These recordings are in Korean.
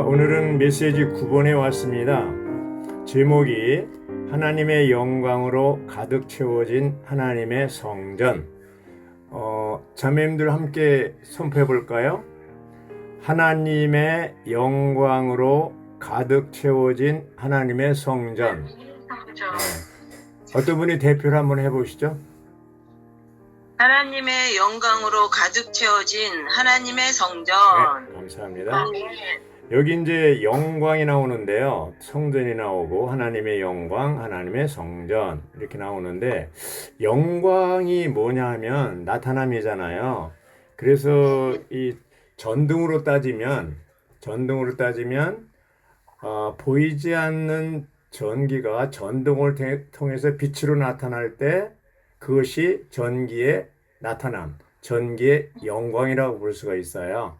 오늘은 메시지 9번에 왔습니다. 제목이 하나님의 영광으로 가득 채워진 하나님의 성전. 자매님들 함께 선포해 볼까요? 하나님의 영광으로 가득 채워진 하나님의 성전. 어떤 분이 대표를 한번 해보시죠? 하나님의 영광으로 가득 채워진 하나님의 성전. 네, 감사합니다. 여기 이제 영광이 나오는데요. 성전이 나오고 하나님의 영광, 하나님의 성전 이렇게 나오는데, 영광이 뭐냐 하면 나타남이잖아요. 그래서 이 전등으로 따지면 보이지 않는 전기가 전등을 통해서 빛으로 나타날 때 그것이 전기의 나타남, 전기의 영광이라고 볼 수가 있어요.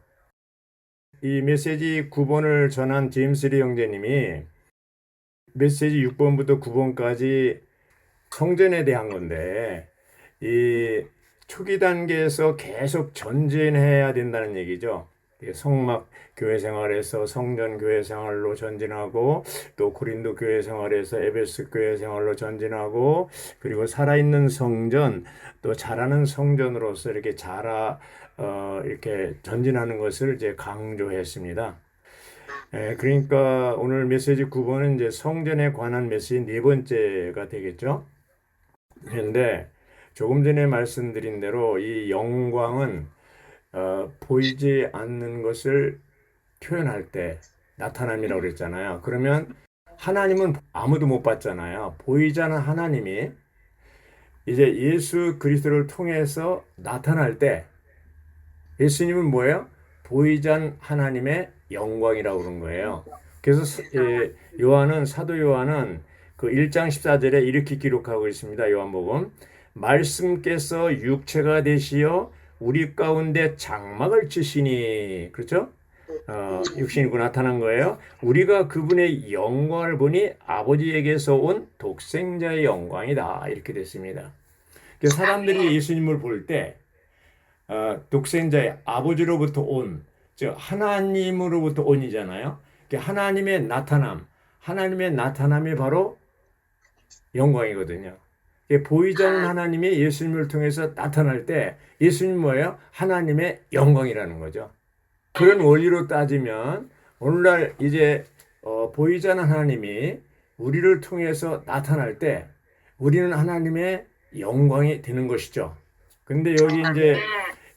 이 메시지 9번을 전한 제임스 리 형제님이 메시지 6번부터 9번까지 성전에 대한 건데, 이 초기 단계에서 계속 전진해야 된다는 얘기죠. 성막 교회 생활에서 성전 교회 생활로 전진하고, 또 고린도 교회 생활에서 에베소 교회 생활로 전진하고, 그리고 살아있는 성전, 또 자라는 성전으로서 이렇게 이렇게 전진하는 것을 이제 강조했습니다. 그러니까 오늘 메시지 9번은 이제 성전에 관한 메시지 네 번째가 되겠죠. 그런데 조금 전에 말씀드린 대로 이 영광은 보이지 않는 것을 표현할 때 나타남이라고 그랬잖아요. 그러면 하나님은 아무도 못 봤잖아요. 보이지 않는 하나님이 이제 예수 그리스도를 통해서 나타날 때, 예수님은 뭐예요? 보이지 않는 하나님의 영광이라고 그런 거예요. 그래서 사도 요한은 그 1장 14절에 이렇게 기록하고 있습니다. 요한복음. 말씀께서 육체가 되시어 우리 가운데 장막을 치시니, 그렇죠? 육신이고 나타난 거예요. 우리가 그분의 영광을 보니 아버지에게서 온 독생자의 영광이다, 이렇게 됐습니다. 그래서 사람들이 예수님을 볼 때 독생자의 아버지로부터 온, 즉 하나님으로부터 온이잖아요. 하나님의 나타남이 바로 영광이거든요. 보이지 않는 하나님이 예수님을 통해서 나타날 때 예수님 뭐예요? 하나님의 영광이라는 거죠. 그런 원리로 따지면 오늘날 이제 보이지 않는 하나님이 우리를 통해서 나타날 때 우리는 하나님의 영광이 되는 것이죠. 근데 여기 이제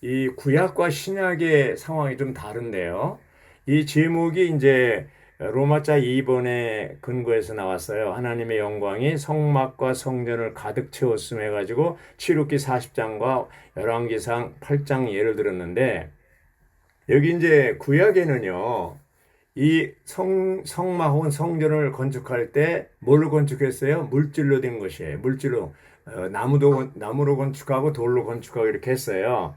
이 구약과 신약의 상황이 좀 다른데요. 이 제목이 이제 로마자 2번의 근거에서 나왔어요. 하나님의 영광이 성막과 성전을 가득 채웠음 해가지고 출애굽기 40장과 열왕기상 8장 예를 들었는데, 여기 이제 구약에는요, 이 성막 혹은 성전을 건축할 때 뭘로 건축했어요? 물질로 된 것이에요. 물질로. 나무로 건축하고 돌로 건축하고 이렇게 했어요.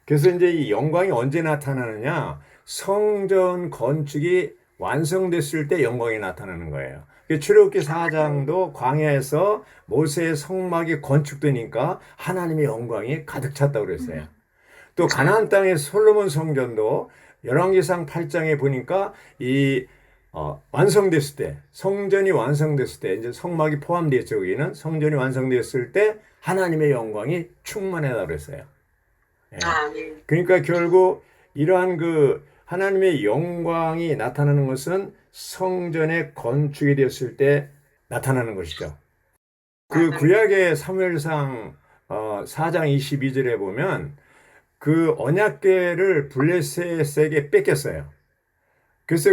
그래서 이제 이 영광이 언제 나타나느냐? 성전 건축이 완성됐을 때 영광이 나타나는 거예요. 출애굽기 4장도 광야에서 모세의 성막이 건축되니까 하나님의 영광이 가득 찼다고 그랬어요. 또 가나안 땅의 솔로몬 성전도 열왕기상 8장에 보니까 완성됐을 때, 성전이 완성됐을 때, 이제 성막이 포함되었죠. 여기는 성전이 완성됐을 때 하나님의 영광이 충만하다고 그랬어요. 그러니까 결국 이러한 하나님의 영광이 나타나는 것은 성전의 건축이 되었을 때 나타나는 것이죠. 그 구약의 사무엘상 4장 22절에 보면 그 언약궤를 블레셋에게 뺏겼어요. 그래서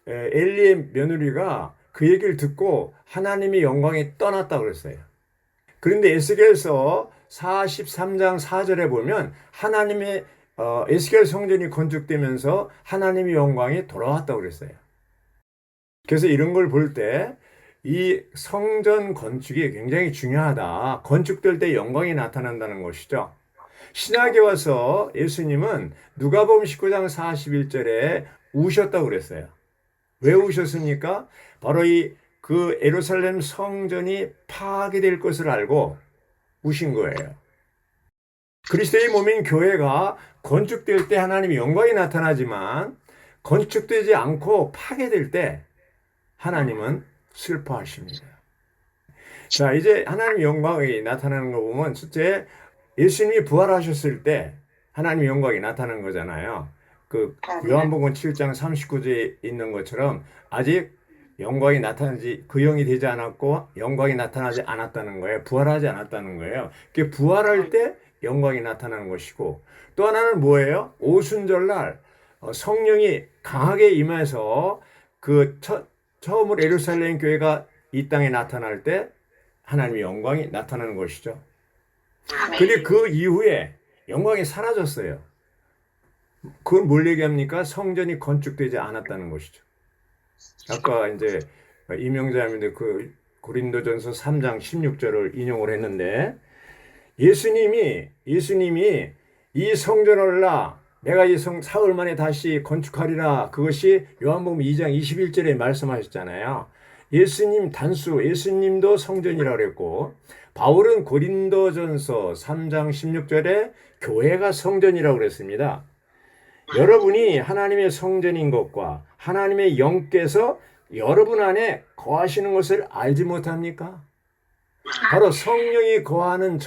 엘리의 며느리가 그 얘기를 듣고 하나님의 영광이 떠났다고 그랬어요. 그런데 에스겔서 43장 4절에 보면 하나님의 에스겔 성전이 건축되면서 하나님의 영광이 돌아왔다고 그랬어요. 그래서 이런 걸 볼 때 이 성전 건축이 굉장히 중요하다. 건축될 때 영광이 나타난다는 것이죠. 신약에 와서 예수님은 누가복음 19장 41절에 우셨다고 그랬어요. 왜 우셨습니까? 바로 그 예루살렘 성전이 파괴될 것을 알고 우신 거예요. 그리스도의 몸인 교회가 건축될 때 하나님의 영광이 나타나지만 건축되지 않고 파괴될 때 하나님은 슬퍼하십니다. 자, 이제 하나님의 영광이 나타나는 거 보면 첫째, 예수님이 부활하셨을 때 하나님의 영광이 나타난 거잖아요. 그 요한복음 7장 39절에 있는 것처럼 아직 영광이 나타나지 그 영이 되지 않았고 영광이 나타나지 않았다는 거예요. 부활하지 않았다는 거예요. 그 부활할 때 영광이 나타나는 것이고 또 하나는 뭐예요? 오순절날 성령이 강하게 임해서 처음으로 예루살렘 교회가 이 땅에 나타날 때 하나님의 영광이 나타나는 것이죠. 근데 그 이후에 영광이 사라졌어요. 그건 뭘 얘기합니까? 성전이 건축되지 않았다는 것이죠. 아까 이제 임영자님들 그 고린도전서 3장 16절을 인용을 했는데 예수님이 이 성전을 내가 이 사흘 만에 다시 건축하리라 그것이 요한복음 2장 21절에 말씀하셨잖아요. 예수님도 성전이라고 그랬고 바울은 고린도전서 3장 16절에 교회가 성전이라고 그랬습니다. 여러분이 하나님의 성전인 것과 하나님의 영께서 여러분 안에 거하시는 것을 알지 못합니까? 바로 성령이 거하는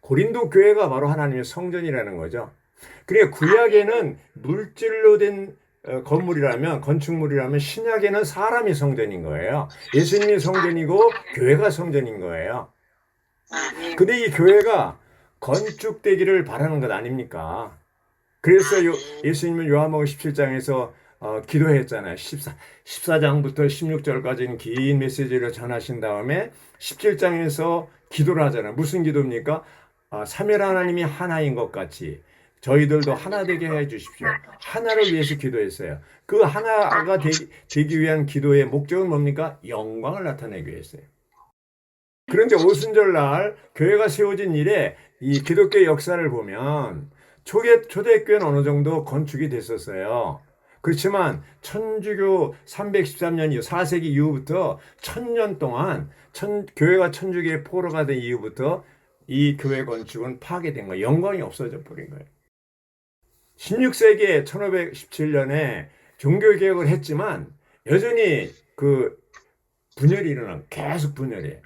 고린도 교회가 바로 하나님의 성전이라는 거죠. 그러니까 구약에는 물질로 된 건축물이라면 신약에는 사람이 성전인 거예요. 예수님이 성전이고 교회가 성전인 거예요. 근데 이 교회가 건축되기를 바라는 것 아닙니까? 그래서 예수님은 요한복음 17장에서 기도했잖아요. 14장부터 16절까지는 긴 메시지를 전하신 다음에 17장에서 기도를 하잖아요. 무슨 기도입니까? 삼위일 하나님이 하나인 것 같이 저희들도 하나 되게 해 주십시오. 하나를 위해서 기도했어요. 그 하나가 되기 위한 기도의 목적은 뭡니까? 영광을 나타내기 위해서요. 그런데 오순절날 교회가 세워진 일에 이 기독교 역사를 보면 초대교회는 어느 정도 건축이 됐었어요. 그렇지만 천주교 313년 이후 4세기 이후부터 1000년 동안 교회가 천주교의 포로가 된 이후부터 이 교회 건축은 파괴된 거예요. 영광이 없어져 버린 거예요. 16세기에 1517년에 종교개혁을 했지만 여전히 그 분열이 계속 분열이에요.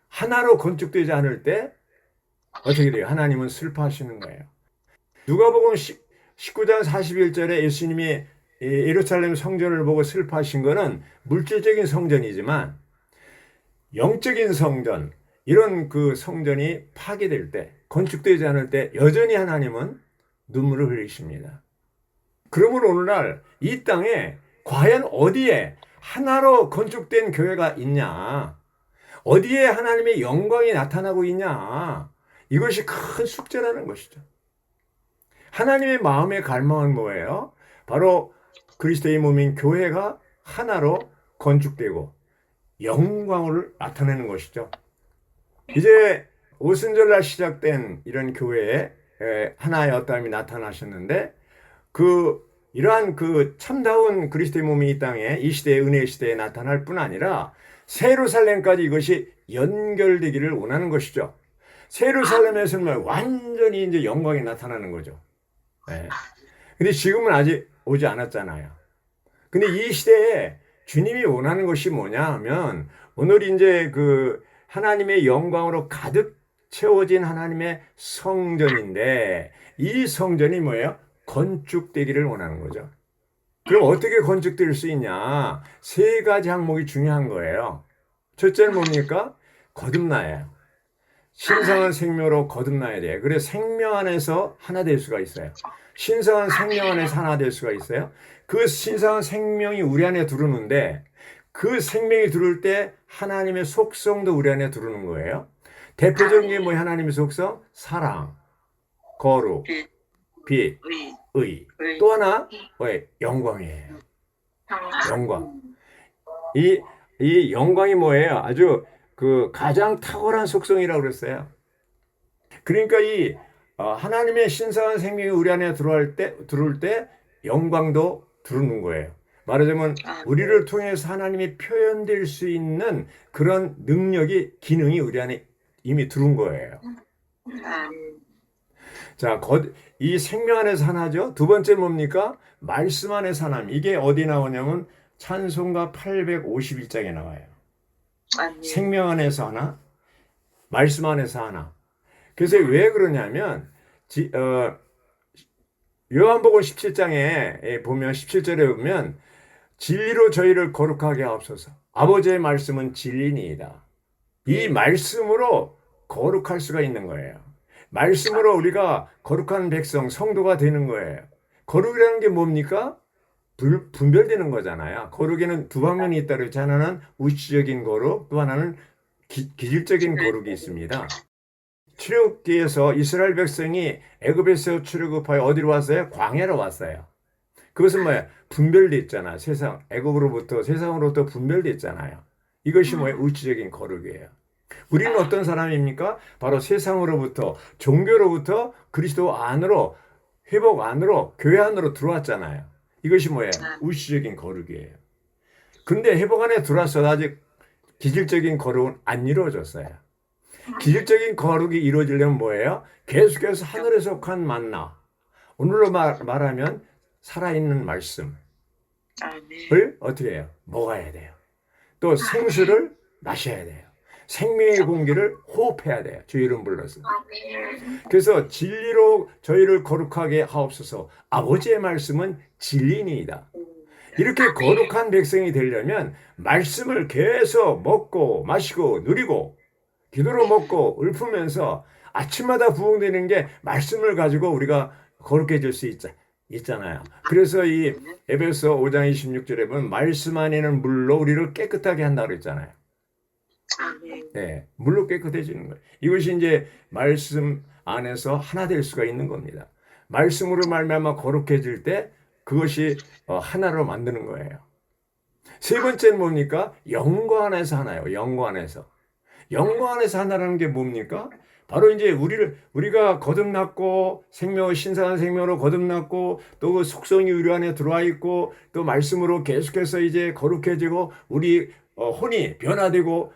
하나로 건축되지 않을 때 어떻게 돼요? 하나님은 슬퍼하시는 거예요. 누가복음 19장 41절에 예수님이 예루살렘 성전을 보고 슬퍼하신 것은 물질적인 성전이지만 영적인 성전, 이런 그 성전이 파괴될 때, 건축되지 않을 때 여전히 하나님은 눈물을 흘리십니다. 그러므로 오늘날 이 땅에 과연 어디에 하나로 건축된 교회가 있냐? 어디에 하나님의 영광이 나타나고 있냐? 이것이 큰 숙제라는 것이죠. 하나님의 마음의 갈망은 뭐예요? 바로 그리스도의 몸인 교회가 하나로 건축되고 영광을 나타내는 것이죠. 이제 오순절날 시작된 이런 교회에 하나의 어떠함이 나타나셨는데 이러한 참다운 그리스도의 몸이 이 땅에 이 시대의 은혜의 시대에 나타날 뿐 아니라 새 예루살렘까지 이것이 연결되기를 원하는 것이죠. 새 예루살렘에서는 완전히 이제 영광이 나타나는 거죠. 근데 지금은 아직 오지 않았잖아요. 근데 이 시대에 주님이 원하는 것이 뭐냐 하면 오늘 이제 하나님의 영광으로 가득 채워진 하나님의 성전인데 이 성전이 뭐예요? 건축되기를 원하는 거죠. 그럼 어떻게 건축될 수 있냐? 세 가지 항목이 중요한 거예요. 첫째는 뭡니까? 거듭나예요. 신성한 생명으로 거듭나야 돼요. 그래서 생명 안에서 하나 될 수가 있어요. 신성한 생명 안에서 하나 될 수가 있어요. 그 신성한 생명이 우리 안에 들어오는데 그 생명이 들어올 때 하나님의 속성도 우리 안에 들어오는 거예요. 대표적인 게 뭐예요? 하나님의 속성? 사랑, 거룩, 빛, 의. 또 하나 뭐예요? 영광이에요. 영광. 이 영광이 뭐예요? 아주 가장 탁월한 속성이라고 그랬어요. 그러니까 하나님의 신성한 생명이 우리 안에 들어올 때 영광도 들어오는 거예요. 말하자면 우리를 통해서 하나님이 표현될 수 있는 그런 능력이 기능이 우리 안에 이미 들어온 거예요. 자, 이 생명 안에서 하나죠. 두 번째 뭡니까? 말씀 안에서 하나. 이게 어디 나오냐면 찬송가 851장에 나와요. 아멘. 생명 안에서 하나, 말씀 안에서 하나. 그래서 왜 그러냐면 요한복음 17장에 보면 17절에 보면 진리로 저희를 거룩하게 하옵소서. 아버지의 말씀은 진리니이다. 이 말씀으로 거룩할 수가 있는 거예요. 말씀으로 우리가 거룩한 백성, 성도가 되는 거예요. 거룩이라는 게 뭡니까? 분별되는 거잖아요. 거룩에는 두 방면이 있다 그랬지. 하나는 우시적인 거룩, 또 하나는 기질적인 거룩이 있습니다. 출애굽기에서 이스라엘 백성이 애굽에서 출애굽하여 어디로 왔어요? 광야로 왔어요. 그것은 뭐예요? 분별돼 있잖아. 애굽으로부터 세상으로부터 분별돼 있잖아요. 이것이 뭐예요? 우치적인 거룩이에요. 우리는 어떤 사람입니까? 바로 세상으로부터, 종교로부터 그리스도 안으로, 회복 안으로, 교회 안으로 들어왔잖아요. 이것이 뭐예요? 우시적인 거룩이에요. 근데 회복 안에 들어왔어도 아직 기질적인 거룩은 안 이루어졌어요. 기질적인 거룩이 이루어지려면 뭐예요? 계속해서 하늘에서 속한 만나. 오늘로 말하면 살아있는 말씀을 어떻게 해요? 먹어야 돼요. 또 생수를 마셔야 돼요. 생명의 공기를 호흡해야 돼요. 주 이름 불러서. 그래서 진리로 저희를 거룩하게 하옵소서. 아버지의 말씀은 진리니이다. 이렇게 거룩한 백성이 되려면 말씀을 계속 먹고 마시고 누리고 기도로 먹고 읊으면서 아침마다 부흥되는 게 말씀을 가지고 우리가 거룩해질 수 있잖아요. 그래서 이 에베소 5장 26절에 보면 말씀 안에는 물로 우리를 깨끗하게 한다고 그랬잖아요. 네, 물로 깨끗해지는 거예요. 이것이 이제 말씀 안에서 하나 될 수가 있는 겁니다. 말씀으로 말미암아 거룩해질 때 그것이 하나로 만드는 거예요. 세 번째는 뭡니까? 영광 안에서 하나요. 영광 안에서. 영광 안에서 하나라는 게 뭡니까? 바로 이제 우리가 거듭났고 신성한 생명으로 거듭났고 또 그 속성이 우리 안에 들어와 있고 또 말씀으로 계속해서 이제 거룩해지고 우리 혼이 변화되고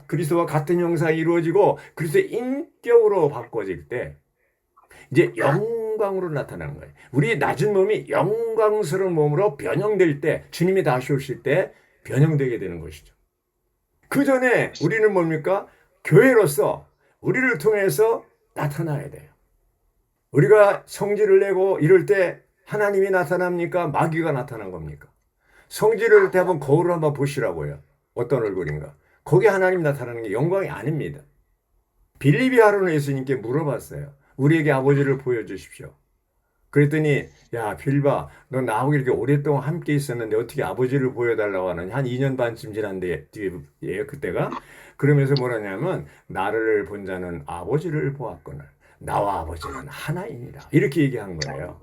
그리스도와 같은 형상이 이루어지고 그리스도의 인격으로 바꿔질 때 이제 영광으로 나타나는 거예요. 우리 낮은 몸이 영광스러운 몸으로 변형될 때 주님이 다시 오실 때 변형되게 되는 것이죠. 그 전에 우리는 뭡니까? 교회로서 우리를 통해서 나타나야 돼요. 우리가 성질을 내고 이럴 때 하나님이 나타납니까? 마귀가 나타난 겁니까? 성질을 낼 때 한번 거울을 한번 보시라고요. 어떤 얼굴인가? 거기 하나님 나타나는 게 영광이 아닙니다. 빌립이 하루는 예수님께 물어봤어요. 우리에게 아버지를 보여주십시오. 그랬더니 야 빌립아 너 나하고 이렇게 오랫동안 함께 있었는데 어떻게 아버지를 보여달라고 하느냐. 한 2년 반쯤 지난데 그때가 그러면서 뭐라냐면 나를 본 자는 아버지를 보았거늘 나와 아버지는 하나이니라 이렇게 얘기한 거예요.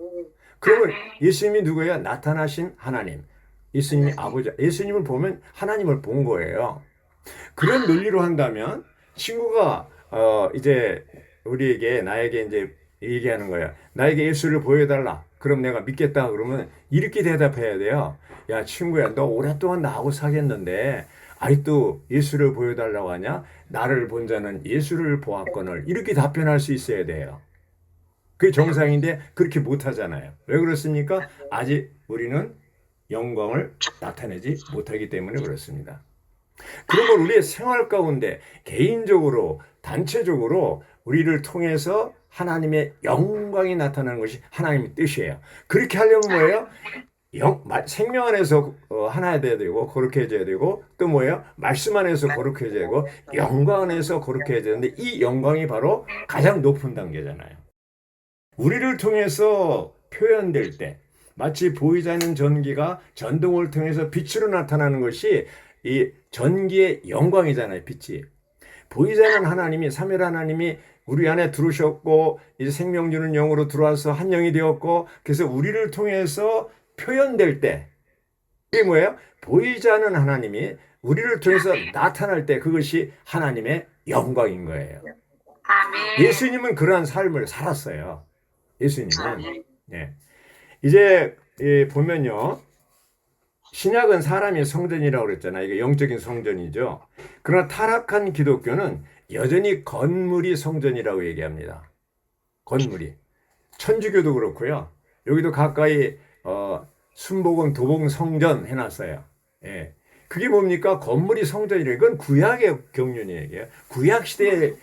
그러면 예수님이 누구예요? 나타나신 하나님. 예수님이 아버지. 예수님을 보면 하나님을 본 거예요. 그런 논리로 한다면 친구가 이제 나에게 이제 얘기하는 거야. 나에게 예수를 보여달라. 그럼 내가 믿겠다. 그러면 이렇게 대답해야 돼요. 야 친구야 너 오랫동안 나하고 사귀었는데 아직도 예수를 보여달라고 하냐? 나를 본 자는 예수를 보았거늘 이렇게 답변할 수 있어야 돼요. 그게 정상인데 그렇게 못하잖아요. 왜 그렇습니까? 아직 우리는 영광을 나타내지 못하기 때문에 그렇습니다. 그런 걸 우리의 생활 가운데 개인적으로 단체적으로 우리를 통해서 하나님의 영광이 나타나는 것이 하나님의 뜻이에요. 그렇게 하려면 뭐예요? 생명 안에서 하나 돼야 되고 거룩해져야 되고 또 뭐예요? 말씀 안에서 거룩해져야 되고 영광 안에서 거룩해져야 되는데 이 영광이 바로 가장 높은 단계잖아요. 우리를 통해서 표현될 때 마치 보이지 않는 전기가 전등을 통해서 빛으로 나타나는 것이 이 전기의 영광이잖아요. 빛이. 보이지 않는 하나님이 삼위 하나님이 우리 안에 들어오셨고 이제 생명 주는 영으로 들어와서 한 영이 되었고 그래서 우리를 통해서 표현될 때 이게 뭐예요? 보이지 않는 하나님이 우리를 통해서 나타날 때 그것이 하나님의 영광인 거예요. 예수님은 그러한 삶을 살았어요. 예수님은. 예. 이제 보면요. 신약은 사람의 성전이라고 그랬잖아요. 이게 영적인 성전이죠. 그러나 타락한 기독교는 여전히 건물이 성전이라고 얘기합니다. 건물이. 천주교도 그렇고요. 여기도 가까이 순복음 도봉 성전 해놨어요. 예. 그게 뭡니까? 건물이 성전이래요. 그건 구약의 경륜이에요. 구약 시대의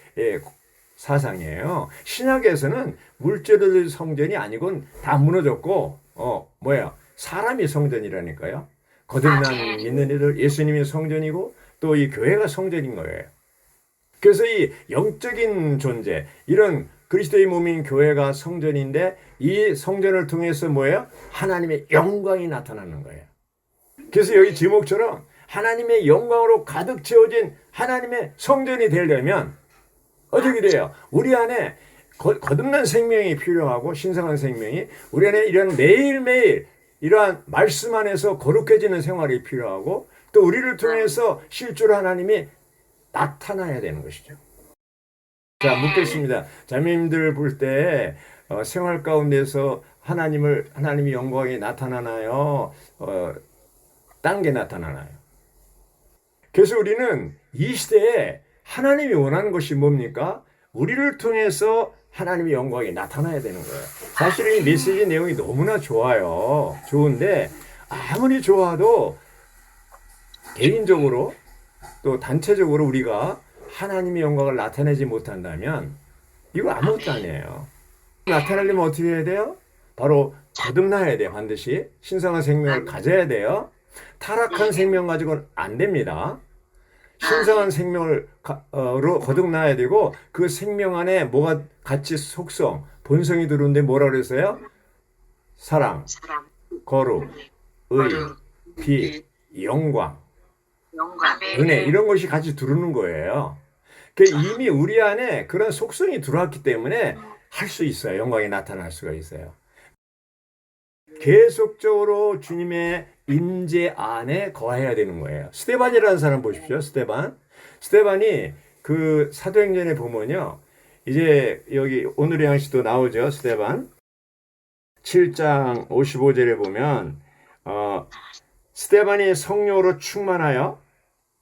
사상이에요. 신약에서는 물질의 성전이 아니곤 다 무너졌고, 사람이 성전이라니까요. 거듭난 믿는 이들, 예수님이 성전이고 또 이 교회가 성전인 거예요. 그래서 이 영적인 존재, 이런 그리스도의 몸인 교회가 성전인데 이 성전을 통해서 뭐예요? 하나님의 영광이 나타나는 거예요. 그래서 여기 제목처럼 하나님의 영광으로 가득 채워진 하나님의 성전이 되려면 어떻게 돼요? 우리 안에 거듭난 생명이 필요하고 신성한 생명이 우리 안에 이런 매일매일 이러한 말씀 안에서 거룩해지는 생활이 필요하고 또 우리를 통해서 실제로 하나님이 나타나야 되는 것이죠. 자, 묻겠습니다. 자매님들 볼 때 생활 가운데서 하나님의 영광이 나타나나요? 딴 게 나타나나요? 그래서 우리는 이 시대에 하나님이 원하는 것이 뭡니까? 우리를 통해서 하나님의 영광이 나타나야 되는 거예요. 사실 이 메시지 내용이 너무나 좋아요. 좋은데 아무리 좋아도 개인적으로 또 단체적으로 우리가 하나님의 영광을 나타내지 못한다면 이거 아무것도 아니에요. 나타내려면 어떻게 해야 돼요? 바로 거듭나야 돼요. 반드시 신성한 생명을 가져야 돼요. 타락한 생명 가지고는 안 됩니다. 신성한 생명으로 거듭나야 되고 그 생명 안에 뭐가 같이 속성, 본성이 들어오는데 뭐라 그랬어요? 사랑, 거룩, 의, 빛, 영광, 은혜 이런 것이 같이 들어오는 거예요. 이미 우리 안에 그런 속성이 들어왔기 때문에 할 수 있어요. 영광이 나타날 수가 있어요. 계속적으로 주님의 임재 안에 거해야 되는 거예요. 스데반이라는 사람 보십시오. 스데반이 그 사도행전에 보면요. 이제 여기 오늘의 양식도 나오죠. 스데반 7장 55절에 보면 스데반이 성령으로 충만하여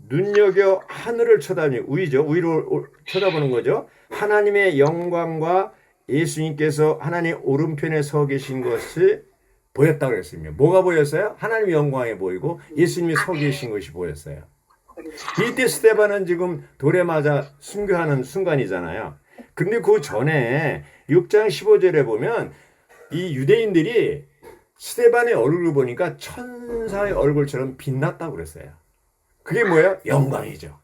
눈여겨 하늘을 쳐다보니 위로 쳐다보는 거죠. 하나님의 영광과 예수님께서 하나님 오른편에 서 계신 것이 보였다고 그랬습니다. 뭐가 보였어요? 하나님의 영광이 보이고 예수님이 서 계신 것이 보였어요. 이때 스데반은 지금 돌에 맞아 순교하는 순간이잖아요. 근데 그 전에 6장 15절에 보면 이 유대인들이 스데반의 얼굴을 보니까 천사의 얼굴처럼 빛났다고 그랬어요. 그게 뭐예요? 영광이죠.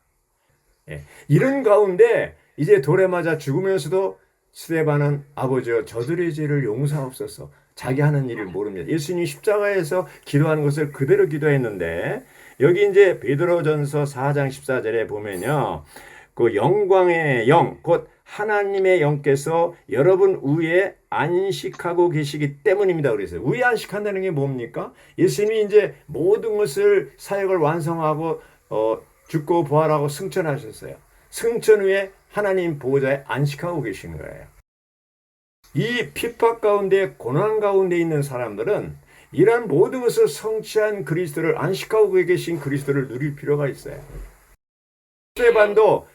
예. 이런 가운데 이제 돌에 맞아 죽으면서도 스데반은 아버지여 저들의 죄를 용서하옵소서. 자기 하는 일을 모릅니다. 예수님이 십자가에서 기도하는 것을 그대로 기도했는데 여기 이제 베드로전서 4장 14절에 보면요. 그 영광의 영, 곧 하나님의 영께서 여러분 위에 안식하고 계시기 때문입니다. 그랬어요. 위에 안식한다는 게 뭡니까? 예수님이 이제 모든 것을 사역을 완성하고 죽고 부활하고 승천하셨어요. 승천 후에 하나님 보호자에 안식하고 계시는 거예요. 이 핍박 가운데 고난 가운데 있는 사람들은 이러한 모든 것을 성취한 그리스도를 안식하고 계신 그리스도를 누릴 필요가 있어요. 스데반도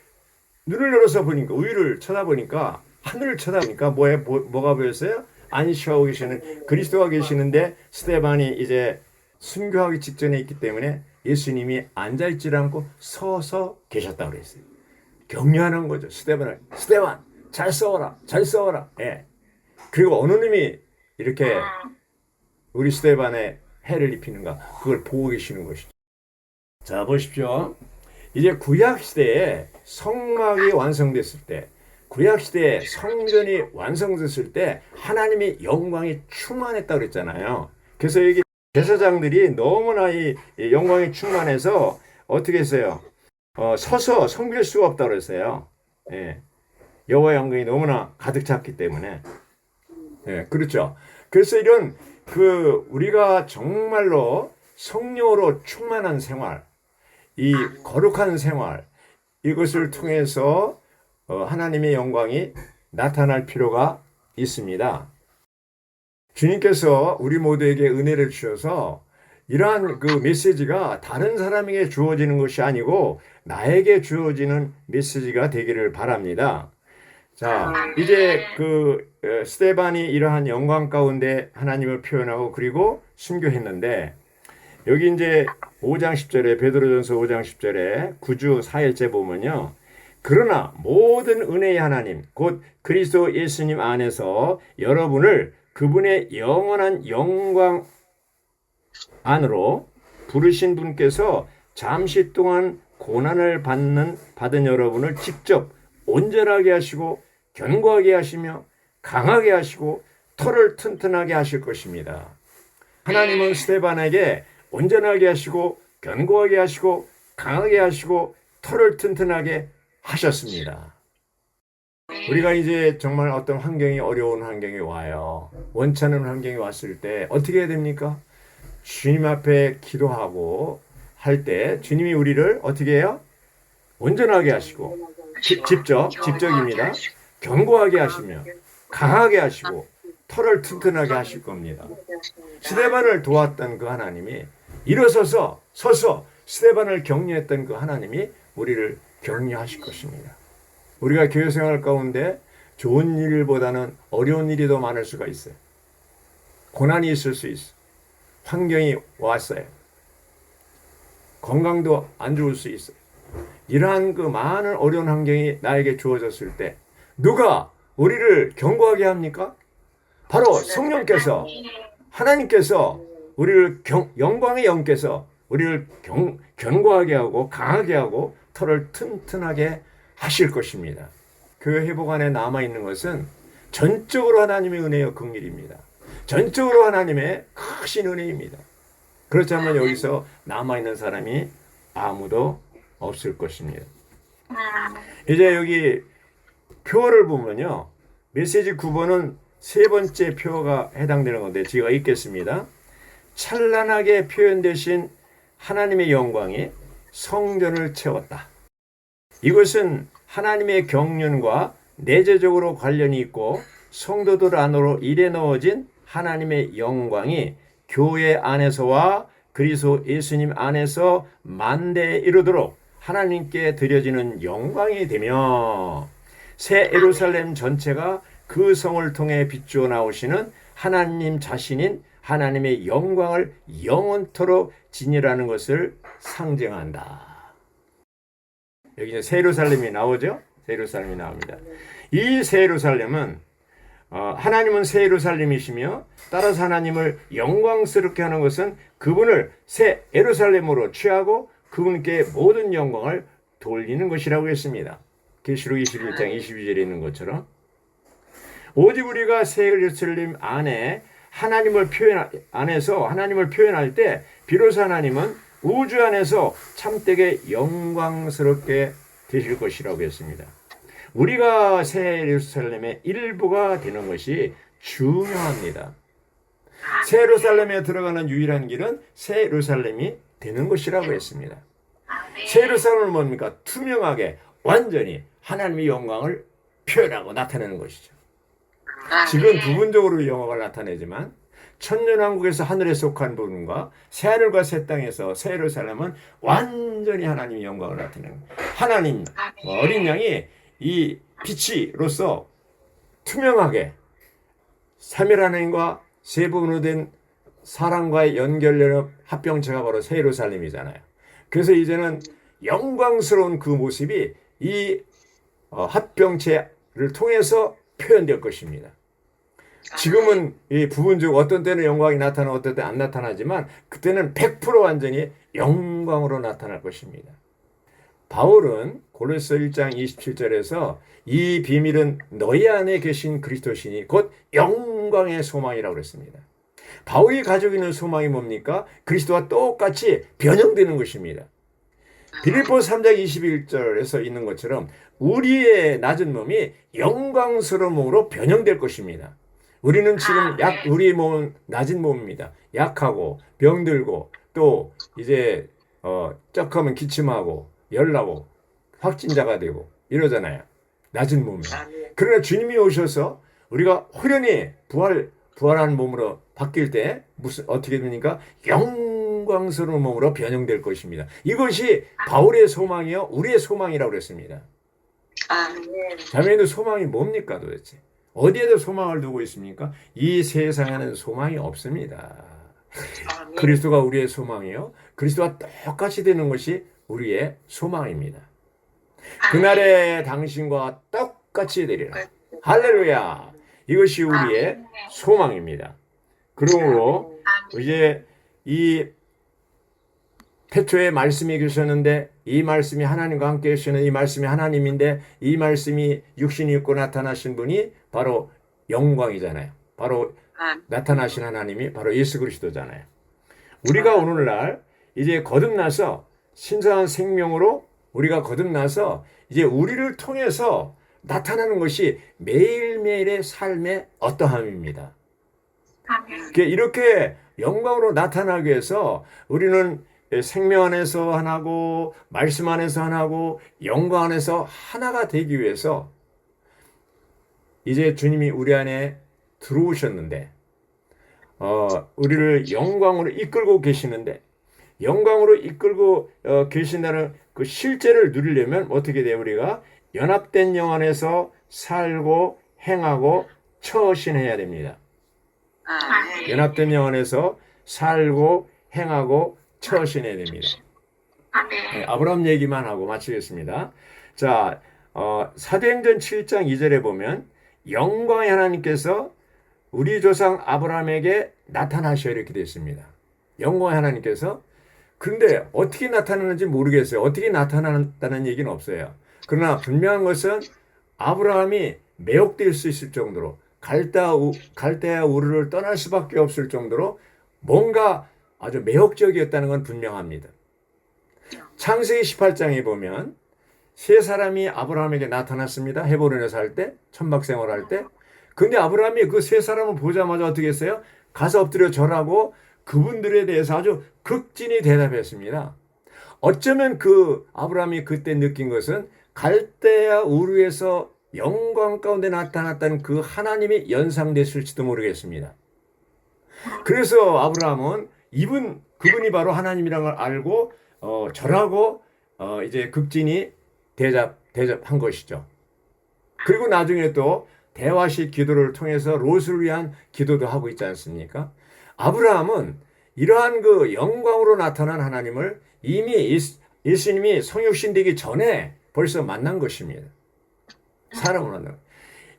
눈을 열어서 보니까 위를 쳐다보니까 하늘을 쳐다보니까 뭐가 보였어요? 안식하고 계시는 그리스도가 계시는데 스데반이 이제 순교하기 직전에 있기 때문에 예수님이 앉아있지 않고 서서 계셨다고 그랬어요. 격려하는 거죠. 스데반 잘 싸워라. 예. 그리고 어느 놈이 이렇게 우리 스데반에 해를 입히는가 그걸 보고 계시는 것이죠. 자 보십시오. 이제 구약시대에 성막이 완성됐을 때 구약시대에 성전이 완성됐을 때 하나님의 영광이 충만했다고 그랬잖아요. 그래서 여기 제사장들이 너무나 이 영광이 충만해서 어떻게 했어요? 서서 섬길 수가 없다고 그랬어요. 예. 여호와의 영광이 너무나 가득 찼기 때문에. 예, 그렇죠. 그래서 이런 우리가 정말로 성령으로 충만한 생활, 이 거룩한 생활, 이것을 통해서 하나님의 영광이 나타날 필요가 있습니다. 주님께서 우리 모두에게 은혜를 주셔서 이러한 그 메시지가 다른 사람에게 주어지는 것이 아니고 나에게 주어지는 메시지가 되기를 바랍니다. 자, 이제 스데반이 이러한 영광 가운데 하나님을 표현하고 그리고 순교했는데 여기 이제 5장 10절에 베드로전서 5장 10절에 9주 4일째 보면요. 그러나 모든 은혜의 하나님 곧 그리스도 예수님 안에서 여러분을 그분의 영원한 영광 안으로 부르신 분께서 잠시 동안 고난을 받은 여러분을 직접 온전하게 하시고 견고하게 하시며 강하게 하시고 털을 튼튼하게 하실 것입니다. 하나님은 스데반에게 온전하게 하시고 견고하게 하시고 강하게 하시고 털을 튼튼하게 하셨습니다. 우리가 이제 정말 어떤 환경이 어려운 환경이 와요. 원치 않은 환경이 왔을 때 어떻게 해야 됩니까? 주님 앞에 기도하고 할 때 주님이 우리를 어떻게 해요? 온전하게 하시고 직접입니다. 견고하게 하시며 강하게 하시고 털을 튼튼하게 하실 겁니다. 스데반을 도왔던 그 하나님이 일어서서 스데반을 격려했던 그 하나님이 우리를 격려하실 것입니다. 우리가 교회 생활 가운데 좋은 일보다는 어려운 일이 더 많을 수가 있어요. 고난이 있을 수 있어. 환경이 왔어요. 건강도 안 좋을 수 있어요. 이러한 그 많은 어려운 환경이 나에게 주어졌을 때 누가 우리를 견고하게 합니까? 바로 성령께서 하나님께서 우리를 영광의 영께서 우리를 견고하게 하고 강하게 하고 털을 튼튼하게 하실 것입니다. 교회 회복 안에 남아있는 것은 전적으로 하나님의 은혜요 긍휼입니다. 전적으로 하나님의 크신 은혜입니다. 그렇지 않으면 여기서 남아있는 사람이 아무도 없을 것입니다. 이제 여기 표어를 보면요. 메시지 9번은 세 번째 표어가 해당되는 건데 제가 읽겠습니다. 찬란하게 표현되신 하나님의 영광이 성전을 채웠다. 이것은 하나님의 경륜과 내재적으로 관련이 있고 성도들 안으로 일에 넣어진 하나님의 영광이 교회 안에서와 그리스도 예수님 안에서 만대에 이르도록 하나님께 드려지는 영광이 되며 새 예루살렘 전체가 그 성을 통해 비추어 나오시는 하나님 자신인 하나님의 영광을 영원토록 지니라는 것을 상징한다. 여기 이제 새 예루살렘이 나오죠? 새 예루살렘이 나옵니다. 이 새 예루살렘은 하나님은 새 예루살렘이시며 따라서 하나님을 영광스럽게 하는 것은 그분을 새 예루살렘으로 취하고 그분께 모든 영광을 돌리는 것이라고 했습니다. 계시록 21장 22절에 있는 것처럼 오직 우리가 새 예루살렘 안에 하나님을 표현할 때 비로소 하나님은 우주 안에서 참되게 영광스럽게 되실 것이라고 했습니다. 우리가 새 예루살렘의 일부가 되는 것이 중요합니다. 새 예루살렘에 들어가는 유일한 길은 새 예루살렘이 되는 것이라고 했습니다. 새 예루살렘은 뭡니까? 투명하게 완전히 하나님의 영광을 표현하고 나타내는 것이죠. 지금 부분적으로 영광을 나타내지만 천년왕국에서 하늘에 속한 부분과 새하늘과 새 땅에서 새 예루살렘은 완전히 하나님의 영광을 나타내는 하나님 어린 양이 이 빛이로서 투명하게 삼일 하나님과 세 부분으로 된 사랑과의 연결되는 합병체가 바로 새 예루살렘이잖아요. 그래서 이제는 영광스러운 그 모습이 이 합병체를 통해서 표현될 것입니다. 지금은 이 부분적 어떤 때는 영광이 나타나고 어떤 때는 안 나타나지만 그때는 100% 완전히 영광으로 나타날 것입니다. 바울은 고린도서 1장 27절에서 이 비밀은 너희 안에 계신 그리스도시니 곧 영광의 소망이라고 그랬습니다. 바울이 가지고 있는 소망이 뭡니까? 그리스도와 똑같이 변형되는 것입니다. 빌립보서 3장 21절에서 있는 것처럼 우리의 낮은 몸이 영광스러운 몸으로 변형될 것입니다. 우리는 지금 우리 몸은 낮은 몸입니다. 약하고 병들고 또 이제 쩍하면 기침하고 열나고 확진자가 되고 이러잖아요. 낮은 몸이. 그러나 주님이 오셔서 우리가 호련히 부활한 몸으로 바뀔 때 어떻게 됩니까? 영광스러운 몸으로 변형될 것입니다. 이것이 바울의 소망이요 우리의 소망이라고 그랬습니다. 아멘. 자매님들 소망이 뭡니까 도대체? 어디에다 소망을 두고 있습니까? 이 세상에는 소망이 없습니다. 아멘. 그리스도가 우리의 소망이요. 그리스도와 똑같이 되는 것이 우리의 소망입니다. 그날에 당신과 똑같이 되리라. 할렐루야. 이것이 우리의 소망입니다. 그러므로 이제 이 태초에 말씀이 계셨는데 이 말씀이 하나님과 함께 계시는 이 말씀이 하나님인데 이 말씀이 육신이 입고 나타나신 분이 바로 영광이잖아요. 바로 나타나신 하나님이 바로 예수 그리스도잖아요. 우리가 오늘날 이제 거듭나서 신성한 생명으로 우리가 거듭나서 이제 우리를 통해서 나타나는 것이 매일매일의 삶의 어떠함입니다. 이렇게 영광으로 나타나기 위해서 우리는 생명 안에서 하나고 말씀 안에서 하나고 영광 안에서 하나가 되기 위해서 이제 주님이 우리 안에 들어오셨는데 우리를 영광으로 이끌고 계시는데 영광으로 이끌고 계신다는 그 실제를 누리려면 어떻게 돼요? 우리가 연합된 영 안에서 살고 행하고 처신해야 됩니다. 연합된 영 안에서 살고 행하고 처신해야 됩니다. 네, 아브라함 얘기만 하고 마치겠습니다. 자, 사도행전 7장 2절에 보면 영광의 하나님께서 우리 조상 아브라함에게 나타나셔 이렇게 되어 있습니다. 영광의 하나님께서. 그런데 어떻게 나타나는지 모르겠어요. 어떻게 나타난다는 얘기는 없어요. 그러나 분명한 것은 아브라함이 매혹될 수 있을 정도로 갈대아 우르를 떠날 수밖에 없을 정도로 뭔가 아주 매혹적이었다는 건 분명합니다. 창세기 18장에 보면 세 사람이 아브라함에게 나타났습니다. 헤브론에서 할 때, 천막 생활할 때. 근데 아브라함이 그 세 사람을 보자마자 어떻게 했어요? 가서 엎드려 절하고 그분들에 대해서 아주 극진히 대답했습니다. 어쩌면 그 아브라함이 그때 느낀 것은 갈대아 우르에서 영광 가운데 나타났다는 그 하나님이 연상됐을지도 모르겠습니다. 그래서 아브라함은 그분이 바로 하나님이라는 걸 알고 절하고 이제 극진히 대접한 것이죠. 그리고 나중에 또 대화식 기도를 통해서 롯을 위한 기도도 하고 있지 않습니까? 아브라함은 이러한 그 영광으로 나타난 하나님을 이미 예수님이 성육신 되기 전에 벌써 만난 것입니다. 사람을 만난 것.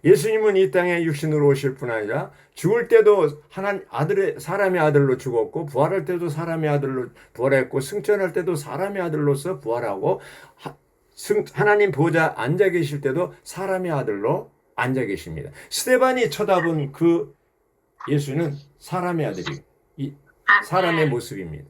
예수님은 이 땅에 육신으로 오실 뿐 아니라 죽을 때도 사람의 아들로 죽었고 부활할 때도 사람의 아들로 부활했고 승천할 때도 사람의 아들로서 부활하고 하나님 보좌 앉아 계실 때도 사람의 아들로 앉아 계십니다. 스데반이 쳐다본 그 예수는 사람의 아들이 사람의 모습입니다.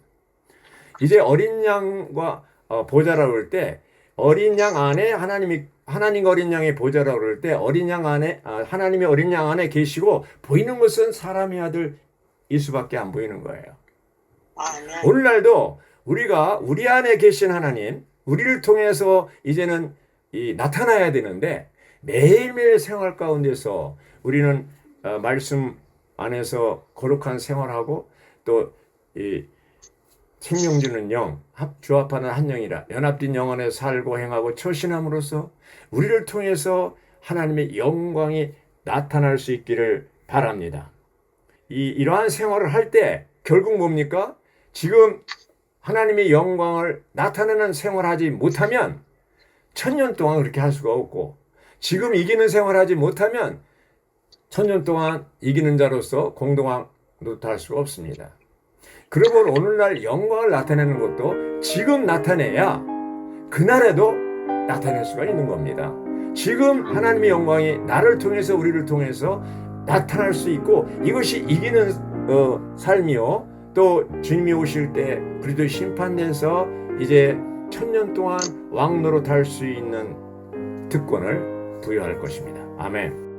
이제 어린 양과 보좌라고 할 때 어린 양 안에 하나님과 어린 양의 보좌라고 그럴 때 어린 양 안에 하나님의 어린 양 안에 계시고 보이는 것은 사람의 아들일 수밖에 안 보이는 거예요. 오늘날도 우리가 우리 안에 계신 하나님, 우리를 통해서 이제는 나타나야 되는데 매일매일 생활 가운데서 우리는 말씀 안에서 거룩한 생활하고 또 생명 주는 영, 주합하는 한 영이라 연합된 영 안에 살고 행하고 처신함으로써 우리를 통해서 하나님의 영광이 나타날 수 있기를 바랍니다. 이러한 생활을 할 때 결국 뭡니까? 지금 하나님의 영광을 나타내는 생활하지 못하면 1000년 동안 그렇게 할 수가 없고 지금 이기는 생활하지 못하면 1000년 동안 이기는 자로서 공동왕도 할 수가 없습니다. 그러면 오늘날 영광을 나타내는 것도 지금 나타내야 그날에도 나타낼 수가 있는 겁니다. 지금 하나님의 영광이 나를 통해서 우리를 통해서 나타날 수 있고 이것이 이기는 삶이요. 또 주님이 오실 때 그리스도의 심판돼서 이제 1000년 동안 왕노릇 할 수 있는 특권을 부여할 것입니다. 아멘.